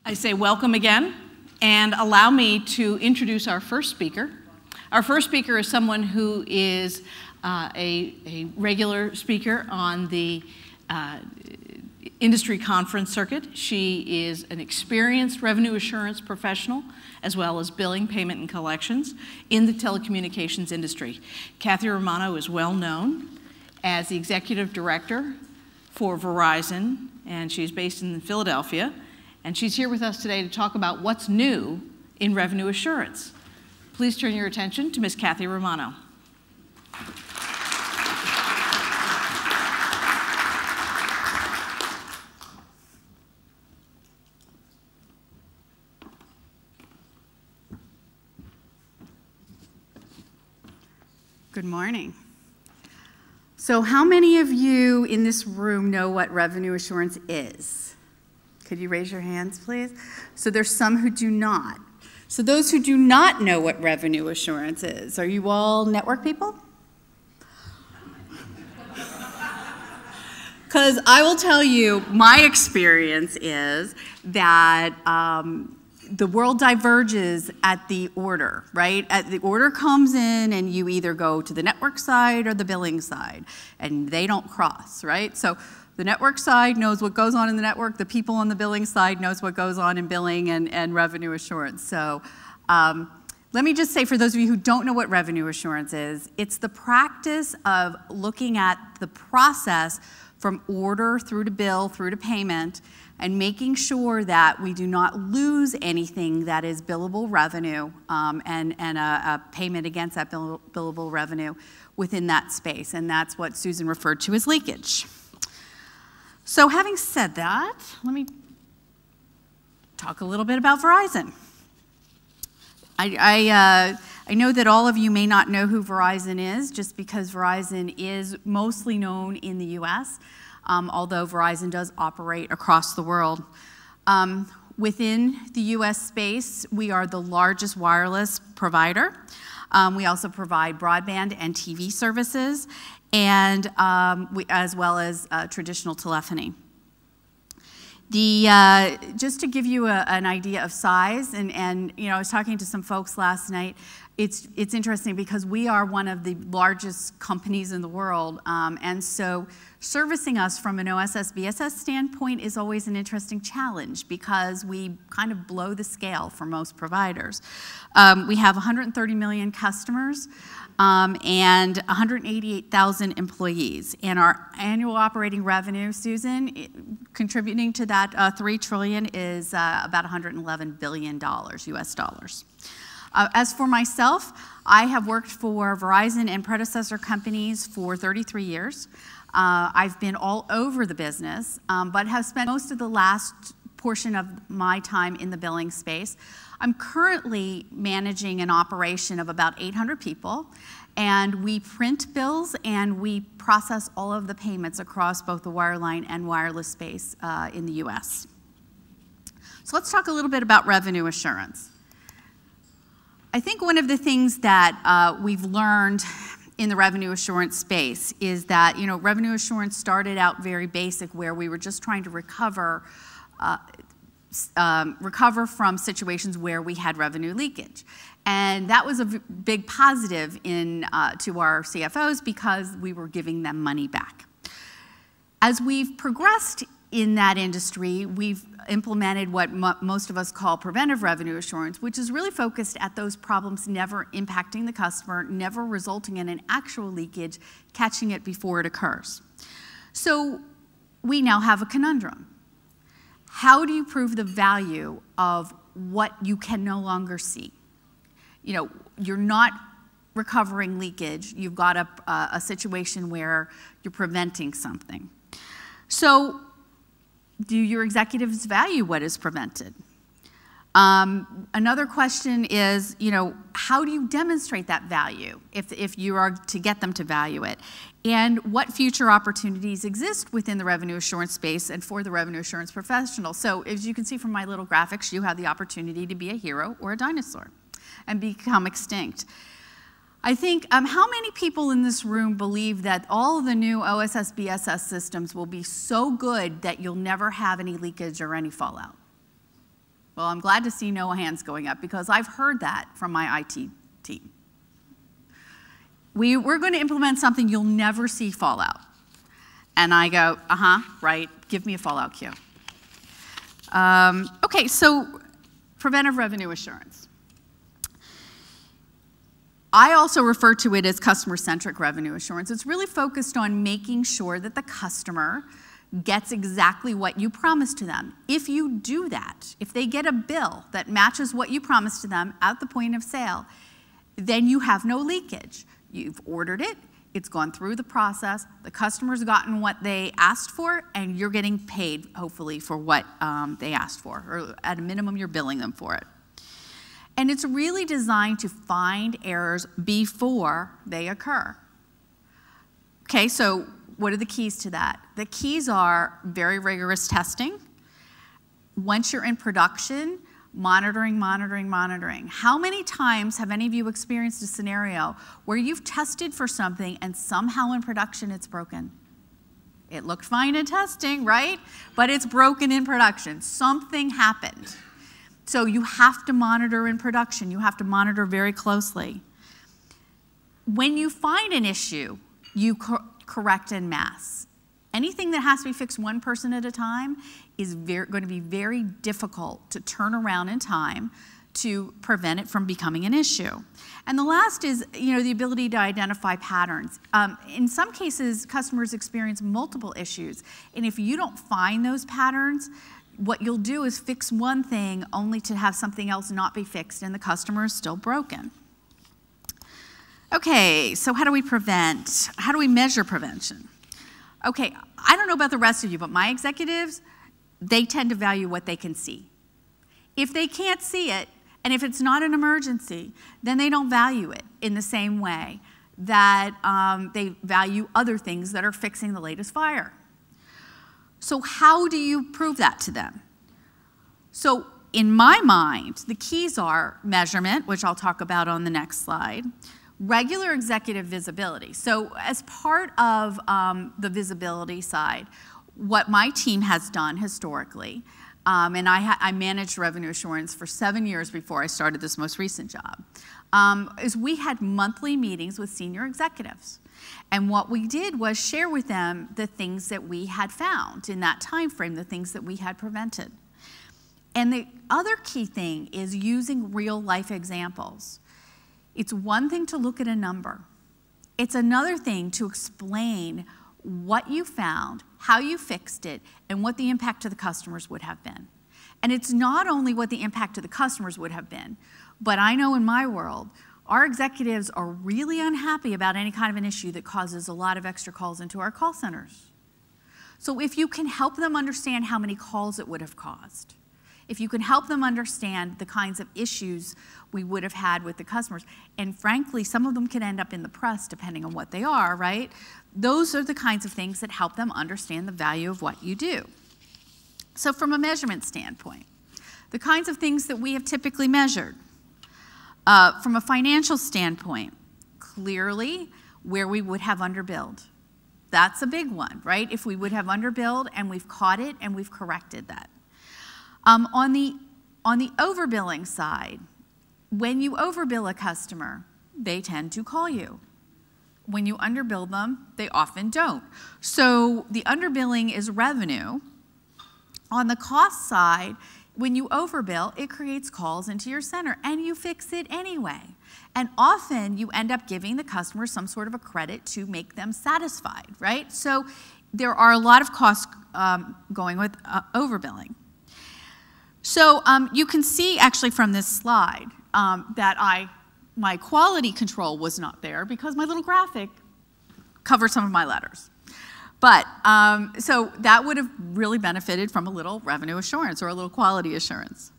I say welcome again, and allow me to introduce our first speaker. Our first speaker is someone who is a regular speaker on the industry conference circuit. She is an experienced revenue assurance professional, as well as billing, payment, and collections in the telecommunications industry. Kathleen Romano is well known as the executive director for Verizon, and she's based in Philadelphia. And she's here with us today to talk about what's new in revenue assurance. Please turn your attention to Ms. Kathleen Romano. Good morning. So how many of you in this room know what revenue assurance is? Could you raise your hands, please? So there's some who do not. So those who do not know what revenue assurance is, are you all network people? Because I will tell you, my experience is that the world diverges at the order, right? The order comes in and you either go to the network side or the billing side, and they don't cross, right? So the network side knows what goes on in the network, the people on the billing side knows what goes on in billing and revenue assurance. So let me just say, for those of you who don't know what revenue assurance is, it's the practice of looking at the process from order through to bill, through to payment, and making sure that we do not lose anything that is billable revenue and a payment against that billable revenue within that space. And that's what Susan referred to as leakage. So having said that, let me talk a little bit about Verizon. I know that all of you may not know who Verizon is, just because Verizon is mostly known in the US, although Verizon does operate across the world. Within the US space, we are the largest wireless provider. We also provide broadband and TV services, and as well as traditional telephony. Just to give you an idea of size, and you know, I was talking to some folks last night. It's interesting because we are one of the largest companies in the world, and so servicing us from an OSS BSS standpoint is always an interesting challenge because we kind of blow the scale for most providers. We have 130 million customers and 188,000 employees, and our annual operating revenue, Susan, contributing to that $3 trillion is about $111 billion US dollars. As for myself, I have worked for Verizon and predecessor companies for 33 years. I've been all over the business, but have spent most of the last portion of my time in the billing space. I'm currently managing an operation of about 800 people, and we print bills and we process all of the payments across both the wireline and wireless space in the US. So let's talk a little bit about revenue assurance. I think one of the things that we've learned in the revenue assurance space is that, you know, revenue assurance started out very basic, where we were just trying to recover from situations where we had revenue leakage. And that was a big positive to our CFOs because we were giving them money back. As we've progressed in that industry, we've implemented what most of us call preventive revenue assurance, which is really focused at those problems never impacting the customer, never resulting in an actual leakage, catching it before it occurs. So we now have a conundrum. How do you prove the value of what you can no longer see? You know, you're not recovering leakage. You've got a situation where you're preventing something. So do your executives value what is prevented? Another question is, you know, how do you demonstrate that value if you are to get them to value it? And what future opportunities exist within the revenue assurance space and for the revenue assurance professional? So as you can see from my little graphics, you have the opportunity to be a hero or a dinosaur and become extinct. I think, how many people in this room believe that all of the new OSS BSS systems will be so good that you'll never have any leakage or any fallout? Well, I'm glad to see no hands going up because I've heard that from my IT team. We're going to implement something you'll never see fallout. And I go, right, give me a fallout queue. Okay, so preventive revenue assurance. I also refer to it as customer-centric revenue assurance. It's really focused on making sure that the customer gets exactly what you promised to them. If you do that, if they get a bill that matches what you promised to them at the point of sale, then you have no leakage. You've ordered it, it's gone through the process, the customer's gotten what they asked for, and you're getting paid, hopefully, for what they asked for, or at a minimum, you're billing them for it. And it's really designed to find errors before they occur. Okay, so what are the keys to that? The keys are very rigorous testing. Once you're in production, monitoring, monitoring, monitoring. How many times have any of you experienced a scenario where you've tested for something and somehow in production it's broken? It looked fine in testing, right? But it's broken in production. Something happened. So you have to monitor in production. You have to monitor very closely. When you find an issue, you correct en masse. Anything that has to be fixed one person at a time is going to be very difficult to turn around in time to prevent it from becoming an issue. And the last is, the ability to identify patterns. In some cases, customers experience multiple issues, and if you don't find those patterns, what you'll do is fix one thing only to have something else not be fixed, and the customer is still broken. Okay, so how do we prevent? How do we measure prevention? Okay, I don't know about the rest of you, but my executives, they tend to value what they can see. If they can't see it, and if it's not an emergency, then they don't value it in the same way that they value other things that are fixing the latest fire. So how do you prove that to them? So in my mind, the keys are measurement, which I'll talk about on the next slide, regular executive visibility. So as part of the visibility side, what my team has done historically, and I managed revenue assurance for 7 years before I started this most recent job, is we had monthly meetings with senior executives. And what we did was share with them the things that we had found in that time frame, the things that we had prevented. And the other key thing is using real life examples. It's one thing to look at a number. It's another thing to explain what you found, how you fixed it, and what the impact to the customers would have been. And it's not only what the impact to the customers would have been, but I know in my world, our executives are really unhappy about any kind of an issue that causes a lot of extra calls into our call centers. So if you can help them understand how many calls it would have caused, if you can help them understand the kinds of issues we would have had with the customers, and frankly, some of them can end up in the press depending on what they are, right? Those are the kinds of things that help them understand the value of what you do. So from a measurement standpoint, the kinds of things that we have typically measured. From a financial standpoint, clearly where we would have underbilled. That's a big one, right? If we would have underbilled and we've caught it and we've corrected that. On the overbilling side, when you overbill a customer, they tend to call you. When you underbill them, they often don't. So the underbilling is revenue. On the cost side, when you overbill, it creates calls into your center, and you fix it anyway. And often, you end up giving the customer some sort of a credit to make them satisfied, right? So there are a lot of costs going with overbilling. So you can see, actually, from this slide that my quality control was not there because my little graphic covered some of my letters. But, so that would have really benefited from a little revenue assurance or a little quality assurance.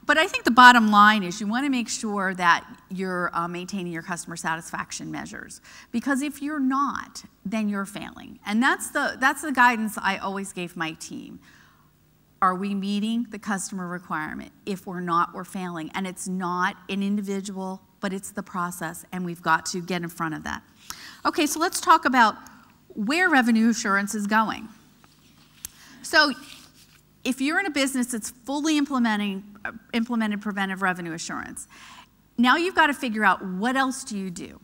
But I think the bottom line is you want to make sure that you're maintaining your customer satisfaction measures. Because if you're not, then you're failing. And that's the guidance I always gave my team. Are we meeting the customer requirement? If we're not, we're failing. And it's not an individual, but it's the process, and we've got to get in front of that. Okay, so let's talk about where revenue assurance is going. So if you're in a business that's fully implemented preventive revenue assurance, now you've got to figure out what else do you do.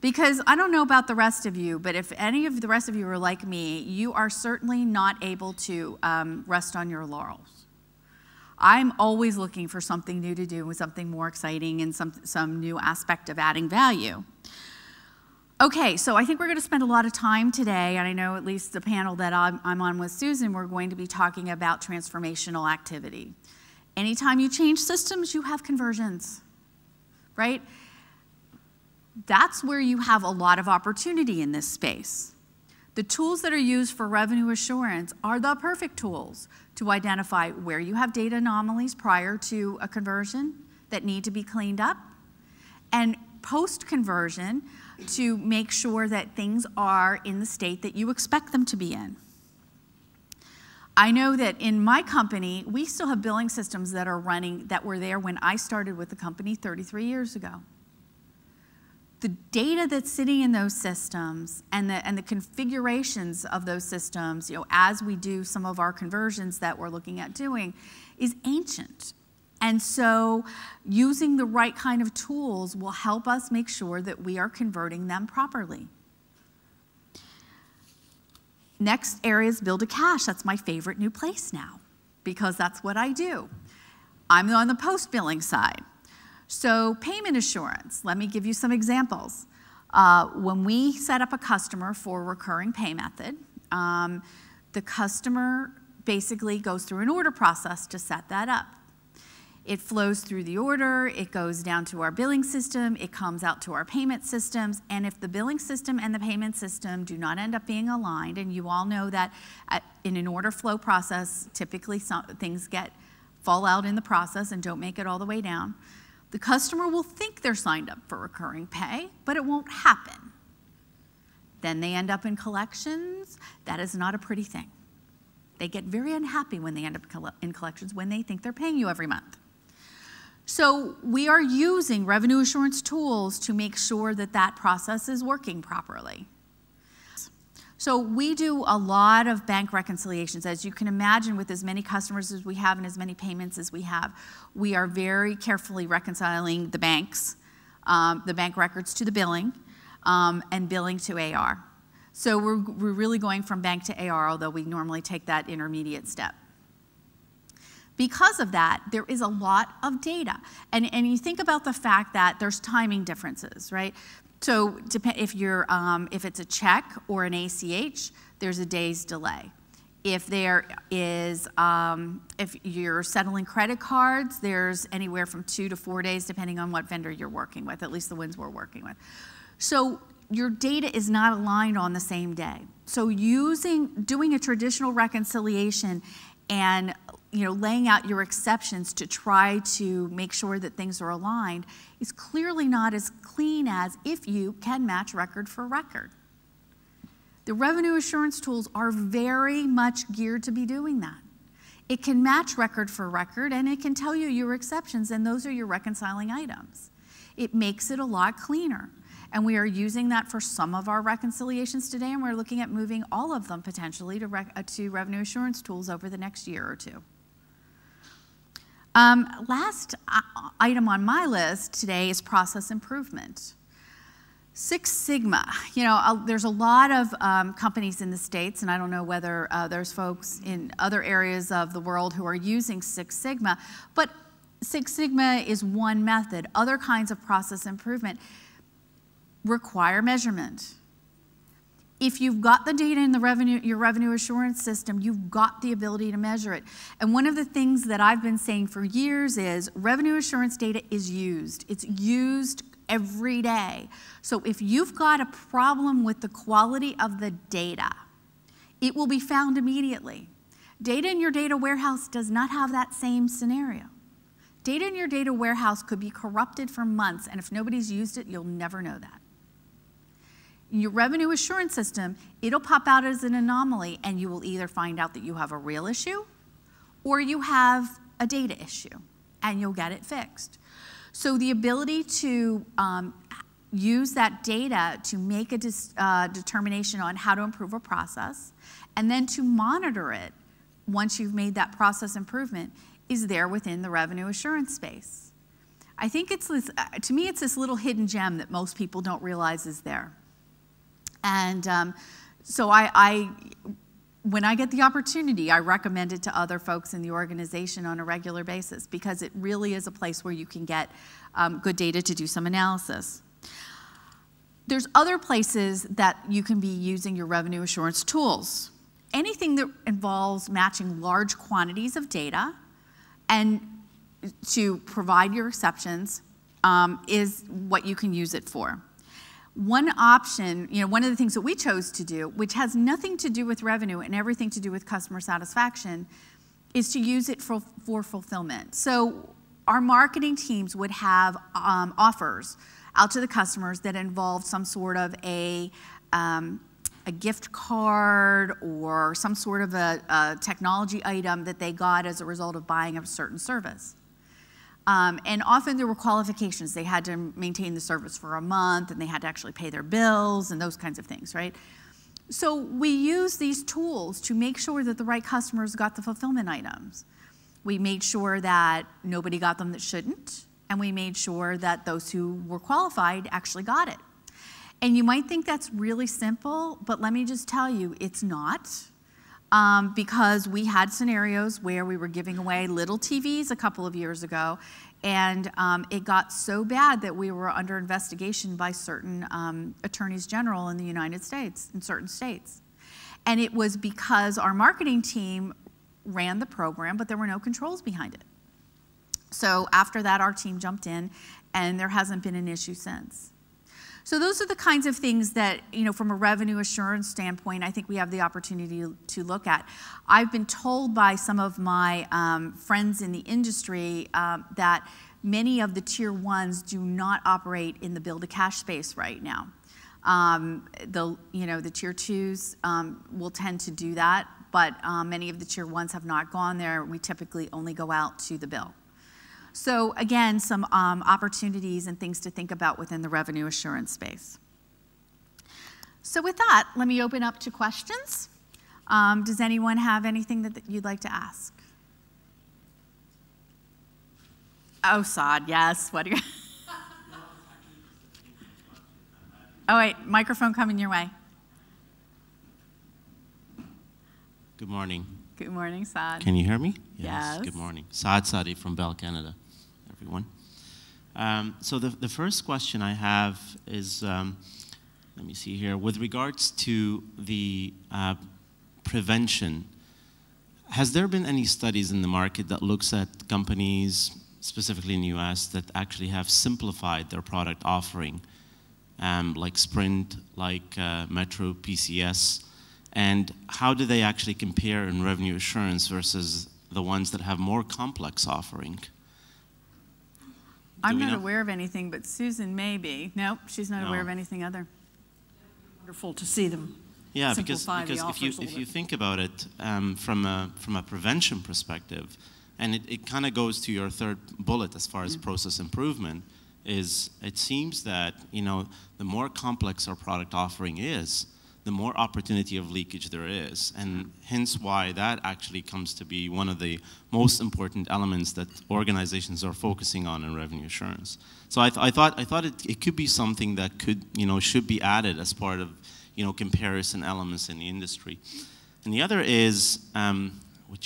Because I don't know about the rest of you, but if any of the rest of you are like me, you are certainly not able to rest on your laurels. I'm always looking for something new to do, something more exciting, and some new aspect of adding value. Okay, so I think we're going to spend a lot of time today, and I know at least the panel that I'm on with Susan, we're going to be talking about transformational activity. Anytime you change systems, you have conversions, right? That's where you have a lot of opportunity in this space. The tools that are used for revenue assurance are the perfect tools to identify where you have data anomalies prior to a conversion that need to be cleaned up, and post-conversion to make sure that things are in the state that you expect them to be in. I know that in my company, we still have billing systems that are running that were there when I started with the company 33 years ago. The data that's sitting in those systems and the configurations of those systems, as we do some of our conversions that we're looking at doing, is ancient. And so using the right kind of tools will help us make sure that we are converting them properly. Next area is bill to cash. That's my favorite new place now because that's what I do. I'm on the post-billing side. So payment assurance, let me give you some examples. When we set up a customer for a recurring pay method, the customer basically goes through an order process to set that up. It flows through the order, it goes down to our billing system, it comes out to our payment systems, and if the billing system and the payment system do not end up being aligned, and you all know that in an order flow process, typically things fall out in the process and don't make it all the way down, the customer will think they're signed up for recurring pay, but it won't happen. Then they end up in collections. That is not a pretty thing. They get very unhappy when they end up in collections when they think they're paying you every month. So we are using revenue assurance tools to make sure that that process is working properly. So we do a lot of bank reconciliations. As you can imagine, with as many customers as we have and as many payments as we have, we are very carefully reconciling the bank records to the billing, and billing to AR. So we're really going from bank to AR, although we normally take that intermediate step. Because of that, there is a lot of data. And you think about the fact that there's timing differences, right? So if it's a check or an ACH, there's a day's delay. If you're settling credit cards, there's anywhere from 2 to 4 days, depending on what vendor you're working with, at least the ones we're working with. So your data is not aligned on the same day. So doing a traditional reconciliation and laying out your exceptions to try to make sure that things are aligned is clearly not as clean as if you can match record for record. The revenue assurance tools are very much geared to be doing that. It can match record for record, and it can tell you your exceptions, and those are your reconciling items. It makes it a lot cleaner. And we are using that for some of our reconciliations today, and we're looking at moving all of them potentially to revenue assurance tools over the next year or two. Last item on my list today is process improvement. Six Sigma. There's a lot of companies in the States, and I don't know whether there's folks in other areas of the world who are using Six Sigma, but Six Sigma is one method. Other kinds of process improvement require measurement. If you've got the data in your revenue assurance system, you've got the ability to measure it. And one of the things that I've been saying for years is revenue assurance data is used. It's used every day. So if you've got a problem with the quality of the data, it will be found immediately. Data in your data warehouse does not have that same scenario. Data in your data warehouse could be corrupted for months, and if nobody's used it, you'll never know that. In your revenue assurance system, it'll pop out as an anomaly, and you will either find out that you have a real issue or you have a data issue, and you'll get it fixed. So the ability to use that data to make a determination on how to improve a process and then to monitor it once you've made that process improvement, is there within the revenue assurance space. I think it's this, to me, it's this little hidden gem that most people don't realize is there. And so when I get the opportunity, I recommend it to other folks in the organization on a regular basis, because it really is a place where you can get good data to do some analysis. There's other places that you can be using your revenue assurance tools. Anything that involves matching large quantities of data and to provide your exceptions is what you can use it for. One option, one of the things that we chose to do, which has nothing to do with revenue and everything to do with customer satisfaction, is to use it for fulfillment. So our marketing teams would have offers out to the customers that involved some sort of a gift card or some sort of a technology item that they got as a result of buying a certain service. And often there were qualifications. They had to maintain the service for a month, and they had to actually pay their bills and those kinds of things, right? So we use these tools to make sure that the right customers got the fulfillment items. We made sure that nobody got them that shouldn't, and we made sure that those who were qualified actually got it. And you might think that's really simple, but let me just tell you, it's not. Because we had scenarios where we were giving away little TVs a couple of years ago, and it got so bad that we were under investigation by certain attorneys general in the United States, in certain states. And it was because our marketing team ran the program, but there were no controls behind it. So after that, our team jumped in, and there hasn't been an issue since. So those are the kinds of things that, from a revenue assurance standpoint, I think we have the opportunity to look at. I've been told by some of my friends in the industry that many of the tier ones do not operate in the bill-to-cash space right now. The tier twos will tend to do that, but many of the tier ones have not gone there. We typically only go out to the bill. So again, some opportunities and things to think about within the revenue assurance space. So with that, let me open up to questions. Does anyone have anything that you'd like to ask? Oh, Saad, yes. What are you? Oh, wait, microphone coming your way. Good morning. Good morning, Saad. Can you hear me? Yes. Good morning. Saad Sadi from Bell Canada, everyone. So the first question I have is, let me see here, with regards to the prevention, has there been any studies in the market that looks at companies, specifically in the US, that actually have simplified their product offering, like Sprint, like Metro, PCS, and how do they actually compare in revenue assurance versus the ones that have more complex offering? I'm not aware of anything, but Susan may be. Nope, she's not aware of anything other. Wonderful to see them. Yeah, because if you think about it from a prevention perspective, and it kind of goes to your third bullet as far as process improvement, is it seems that the more complex our product offering is, the more opportunity of leakage there is, and hence why that actually comes to be one of the most important elements that organizations are focusing on in revenue assurance. So I thought it could be something that could should be added as part of comparison elements in the industry. And the other is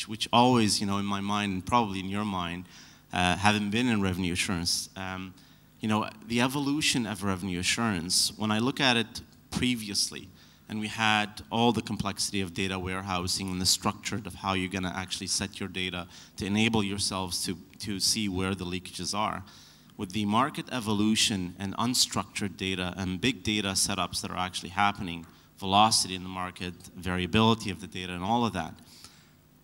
which always in my mind and probably in your mind, having been in revenue assurance, the evolution of revenue assurance. When I look at it previously, and we had all the complexity of data warehousing and the structure of how you're going to actually set your data to enable yourselves to see where the leakages are. With the market evolution and unstructured data and big data setups that are actually happening, velocity in the market, variability of the data, and all of that,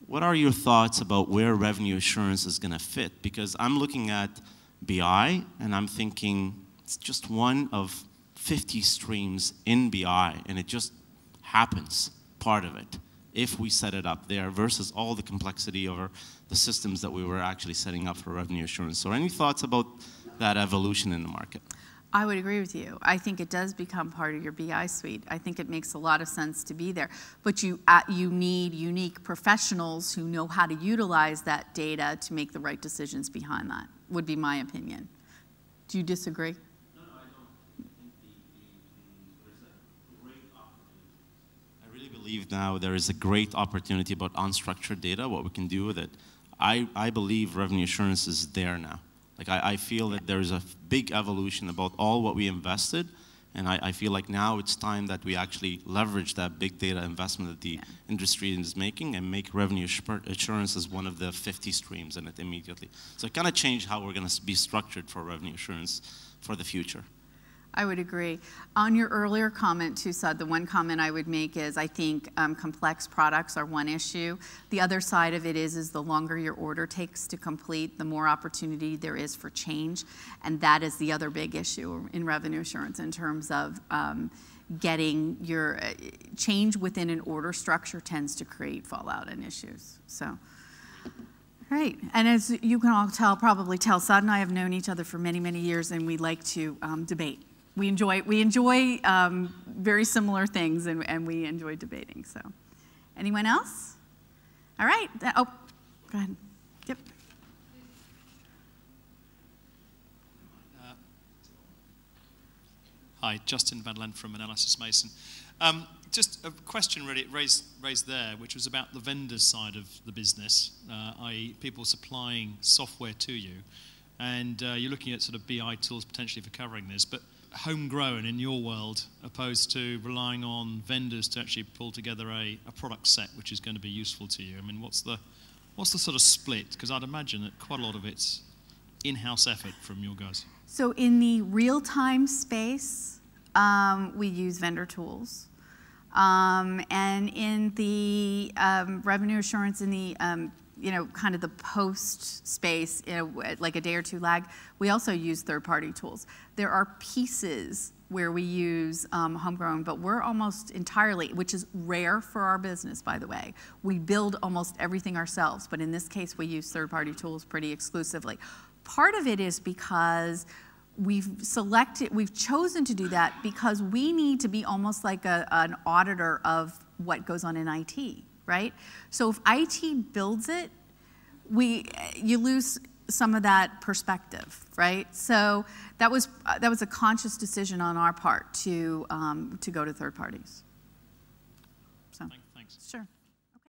what are your thoughts about where revenue assurance is going to fit? Because I'm looking at BI, and I'm thinking it's just one of 50 streams in BI, and it just happens, part of it, if we set it up there versus all the complexity over the systems that we were actually setting up for revenue assurance. So any thoughts about that evolution in the market? I would agree with you. I think it does become part of your BI suite. I think it makes a lot of sense to be there. But you need unique professionals who know how to utilize that data to make the right decisions behind that, would be my opinion. Do you disagree? No, I don't. I think there's a great opportunity. I really believe now there is a great opportunity about unstructured data, what we can do with it. I believe revenue assurance is there now. Like I feel that there's a big evolution about all what we invested, and I feel like now it's time that we actually leverage that big data investment that the industry is making and make revenue assurance as one of the 50 streams in it immediately. So it kind of changed how we're going to be structured for revenue assurance for the future. I would agree. On your earlier comment too, Sud, the one comment I would make is I think complex products are one issue. The other side of it is the longer your order takes to complete, the more opportunity there is for change. And that is the other big issue in revenue assurance in terms of getting your change within an order structure tends to create fallout and issues. So. Right, and as you can all probably tell, Sud and I have known each other for many, many years, and we like to debate. We enjoy very similar things, and we enjoy debating. So, anyone else? All right. Oh, go ahead. Yep. Hi, Justin Van Lent from Analysis Mason. Just a question really raised there, which was about the vendor side of the business, i.e. people supplying software to you. And you're looking at sort of BI tools potentially for covering this, but homegrown in your world, opposed to relying on vendors to actually pull together a product set which is going to be useful to you. I mean, what's the sort of split? Because I'd imagine that quite a lot of it's in-house effort from your guys. So in the real-time space, we use vendor tools. And in the revenue assurance in the kind of the post space, like a day or two lag, we also use third-party tools. There are pieces where we use homegrown, but we're almost entirely, which is rare for our business, by the way. We build almost everything ourselves, but in this case, we use third-party tools pretty exclusively. Part of it is because we've chosen to do that because we need to be almost like an auditor of what goes on in IT, right? So if IT builds it, you lose some of that perspective, right? So that was a conscious decision on our part to go to third parties. So, thanks. Sure.